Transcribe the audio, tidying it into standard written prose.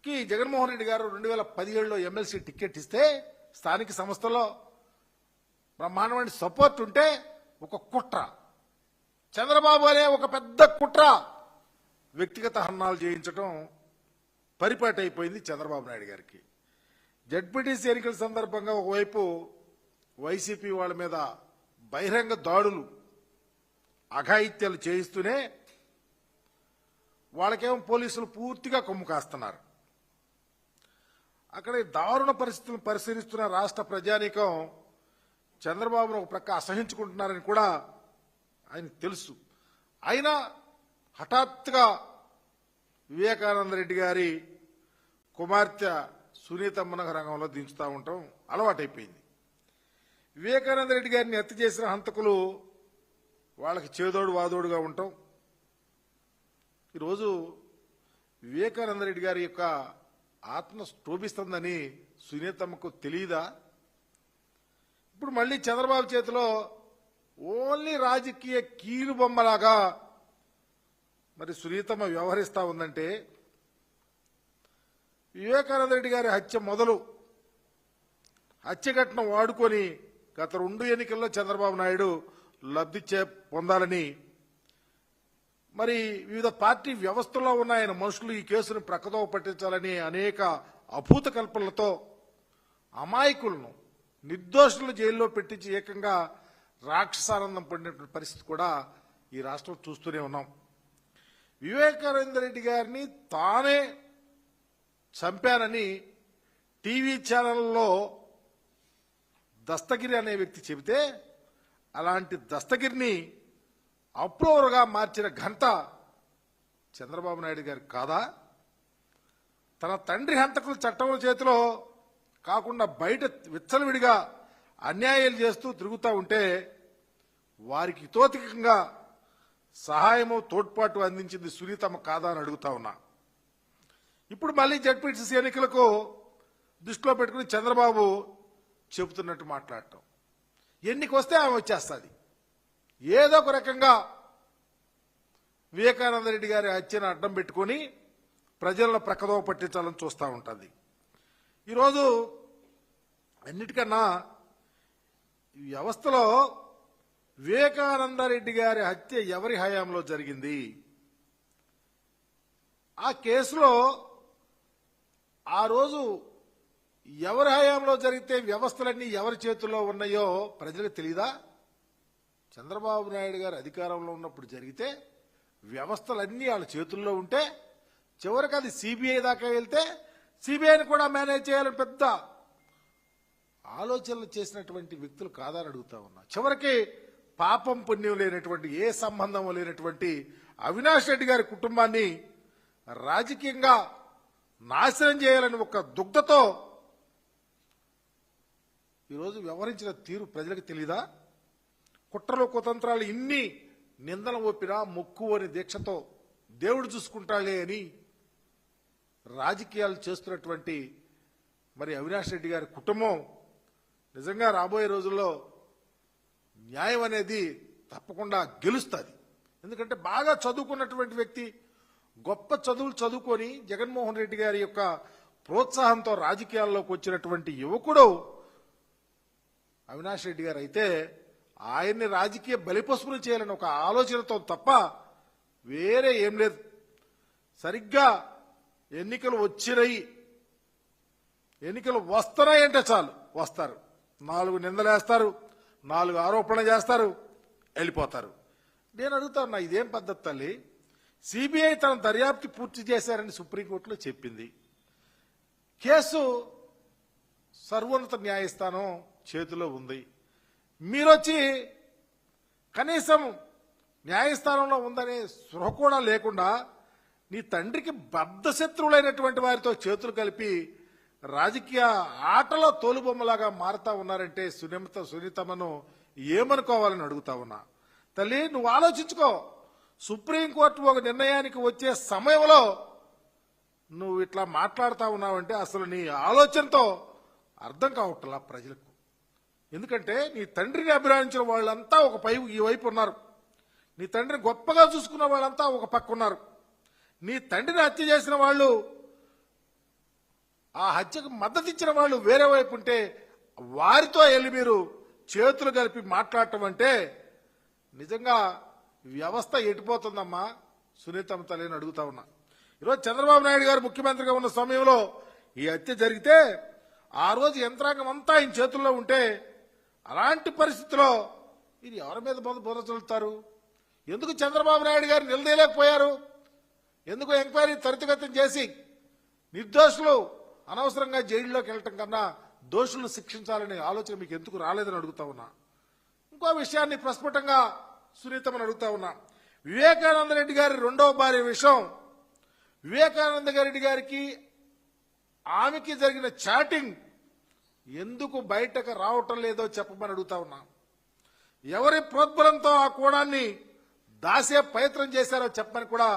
జగన్మోహన్ రెడ్డి గారు 2017లో MLC ticket ఇస్తే స్థానిక సంస్థలో బ్రహ్మాండమైన సపోర్ట్ ఉంటే ఒక కుట్ర, చంద్రబాబు అనే ఒక పెద్ద కుట్ర, వ్యక్తిగత హన్నాలు చేయించడం పరిపాటి అయిపోయింది చంద్రబాబు నాయుడు గారికి. జడ్పీటీసీ ఎన్నికల సందర్భంగా ఒకవైపు వైసీపీ వాళ్ళ మీద బహిరంగ దాడులు, అఘాయిత్యాలు చేయిస్తూనే వాళ్ళకేమో పోలీసులు పూర్తిగా కొమ్ము కాస్తున్నారు. అక్కడ దారుణ పరిస్థితులను పరిశీలిస్తున్న రాష్ట్ర ప్రజానీకం చంద్రబాబును ఒక ప్రక్క అసహించుకుంటున్నారని కూడా ఆయన తెలుసు. అయినా హఠాత్తుగా వివేకానంద రెడ్డి గారి కుమార్తె సునీతమ్మను రంగంలో దించుతూ ఉండటం అలవాటైపోయింది. వివేకానంద రెడ్డి గారిని హత్య చేసిన హంతకులు వాళ్ళకి చేదోడు వాదోడుగా ఉండటం. ఈరోజు వివేకానంద రెడ్డి గారి యొక్క ఆత్మ స్తోభిస్తుందని సునీతమ్మకు తెలియదా? ఇప్పుడు మళ్ళీ చంద్రబాబు చేతిలో ఓన్లీ రాజకీయ కీలుబొమ్మలాగా మరి సునీతమ్మ వ్యవహరిస్తా ఉందంటే, వివేకానంద రెడ్డి గారి హత్య మొదలు హత్య ఘటన వాడుకొని గత 2 ఎన్నికల్లో చంద్రబాబు నాయుడు లబ్ధి పొందాలని మరి వివిధ పార్టీ వ్యవస్థలో ఉన్న ఆయన మనుషులు ఈ కేసును ప్రక్కదోవ పట్టించాలని అనేక అభూత కల్పనలతో అమాయకులను, నిర్దోషులను జైల్లో పెట్టించి ఏకంగా రాక్షసానందం పడినటువంటి పరిస్థితి కూడా ఈ రాష్ట్రం చూస్తూనే ఉన్నాం. వివేకానంద రెడ్డి గారిని తానే చంపానని టీవీ ఛానల్లో దస్తగిరి అనే వ్యక్తి చెబితే, అలాంటి దస్తగిరిని అప్రూవర్గా మార్చిన ఘనత చంద్రబాబు నాయుడు గారు కాదా? తన తండ్రి హంతకులు చట్టముల చేతిలో కాకుండా బయట విచ్చలవిడిగా అన్యాయాలు చేస్తూ తిరుగుతూ ఉంటే వారికి ఇతోధికంగా సహాయము, తోడ్పాటు అందించింది సునీతమ్మ కాదా అని అడుగుతా ఉన్నా. ఇప్పుడు మళ్ళీ జడ్పీటీసీ ఎన్నికలకు దృష్టిలో పెట్టుకుని చంద్రబాబు చెబుతున్నట్టు మాట్లాడటం, ఎన్నిక వస్తే ఆమె వచ్చేస్తుంది. ఏదో ఒక రకంగా వివేకానంద రెడ్డి గారి హత్యను అడ్డం పెట్టుకుని ప్రజలను ప్రక్కదోవ పట్టించాలని చూస్తూ ఉంటుంది. ఈరోజు అన్నిటికన్నా ఈ వ్యవస్థలో వివేకానంద రెడ్డి గారి హత్య ఎవరి హయాంలో జరిగింది? ఆ కేసులో ఆ రోజు ఎవరి హయాంలో జరిగితే వ్యవస్థలన్నీ ఎవరి చేతుల్లో ఉన్నాయో ప్రజలకు తెలియదా? చంద్రబాబు నాయుడు గారు అధికారంలో ఉన్నప్పుడు జరిగితే వ్యవస్థలన్నీ వాళ్ళ చేతుల్లో ఉంటే చివరికి అది సిబిఐ దాకా వెళ్తే సిబిఐని కూడా మేనేజ్ చేయాలని పెద్ద ఆలోచనలు చేసినటువంటి వ్యక్తులు కాదని అడుగుతా ఉన్నా. చివరికి పాపం పుణ్యం లేనటువంటి, ఏ సంబంధం లేనటువంటి అవినాష్ రెడ్డి గారి కుటుంబాన్ని రాజకీయంగా నాశనం చేయాలని ఒక దుగ్ధతో ఈరోజు వ్యవహరించిన తీరు ప్రజలకు తెలీదా? కుట్రలు కుతంత్రాలు ఇన్ని నిందలు ఒప్పినా మొక్కు అని దీక్షతో దేవుడు చూసుకుంటాలే అని రాజకీయాలు చేస్తున్నటువంటి మరి అవినాష్ రెడ్డి గారి కుటుంబం నిజంగా రాబోయే రోజుల్లో న్యాయం అనేది తప్పకుండా గెలుస్తుంది. ఎందుకంటే బాగా చదువుకున్నటువంటి వ్యక్తి, గొప్ప చదువులు చదువుకొని జగన్మోహన్ రెడ్డి గారి యొక్క ప్రోత్సాహంతో రాజకీయాల్లోకి వచ్చినటువంటి యువకుడు అవినాష్ రెడ్డి గారు అయితే ఆయన్ని రాజకీయ బలిపశువులు చేయాలని ఒక ఆలోచనతో తప్ప వేరే ఏం లేదు. సరిగ్గా ఎన్నికలు వచ్చినాయి, ఎన్నికలు వస్తున్నాయంటే చాలు వస్తారు, 4 నిందలేస్తారు, 4 ఆరోపణలు చేస్తారు, వెళ్ళిపోతారు. నేను అడుగుతా, ఇదేం పద్ధతి తల్లి? సిబిఐ తన దర్యాప్తు పూర్తి చేశారని సుప్రీంకోర్టులో చెప్పింది. కేసు సర్వోన్నత న్యాయస్థానం చేతిలో ఉంది. మీరొచ్చి కనీసం న్యాయస్థానంలో ఉందనే స్పృహ కూడా లేకుండా నీ తండ్రికి బద్ధశత్రువులైనటువంటి వారితో చేతులు కలిపి రాజకీయ ఆటలో తోలుబొమ్మలాగా మారుతా ఉన్నారంటే సునీతమ్మను ఏమనుకోవాలని అడుగుతా ఉన్నా. తల్లి, నువ్వు ఆలోచించుకో. సుప్రీంకోర్టు ఒక నిర్ణయానికి వచ్చే సమయంలో నువ్వు ఇట్లా మాట్లాడుతూ ఉన్నావంటే అసలు నీ ఆలోచనతో అర్థం కావట్లా ప్రజలకు. ఎందుకంటే నీ తండ్రిని అభిమానించిన వాళ్ళంతా ఈ వైపు ఉన్నారు, నీ తండ్రిని గొప్పగా చూసుకున్న వాళ్ళంతా ఒక పక్క ఉన్నారు, నీ తండ్రిని హత్య చేసిన వాళ్ళు ఆ హత్యకు మద్దతు ఇచ్చిన వాళ్ళు వేరే వైపు ఉంటే వారితో వెళ్ళి మీరు చేతులు కలిపి మాట్లాడటం అంటే నిజంగా వ్యవస్థ ఎటుపోతుందమ్మా సునీతమ్మ తల్లిని అడుగుతా ఉన్నా. ఈరోజు చంద్రబాబు నాయుడు గారు ముఖ్యమంత్రిగా ఉన్న సమయంలో ఈ హత్య జరిగితే ఆ రోజు యంత్రాంగం అంతా ఆయన చేతుల్లో ఉంటే అలాంటి పరిస్థితిలో ఇది ఎవరి మీద బోధ చల్లుతారు? ఎందుకు చంద్రబాబు నాయుడు గారు నిలదీయలేకపోయారు? ఎందుకు ఎంక్వైరీ త్వరితగతం చేసి నిర్దోషులు అనవసరంగా జైల్లోకి వెళ్ళటం కన్నా దోషులను శిక్షించాలనే ఆలోచన మీకు ఎందుకు రాలేదని అడుగుతా ఉన్నా. ఇంకో విషయాన్ని ప్రస్ఫుటంగా సునీతమని అడుగుతా ఉన్నా. వివేకానంద రెడ్డి గారి రెండవ భార్య విషయం, వివేకానంద రెడ్డి గారికి ఆమెకి జరిగిన చాటింగ్ ఎందుకు బయటకు రావటం లేదో చెప్పమని అడుగుతా ఉన్నా. ఎవరి ప్రోద్బలంతో ఆ కోణాన్ని దాసే ప్రయత్నం చేశారో చెప్పమని కూడా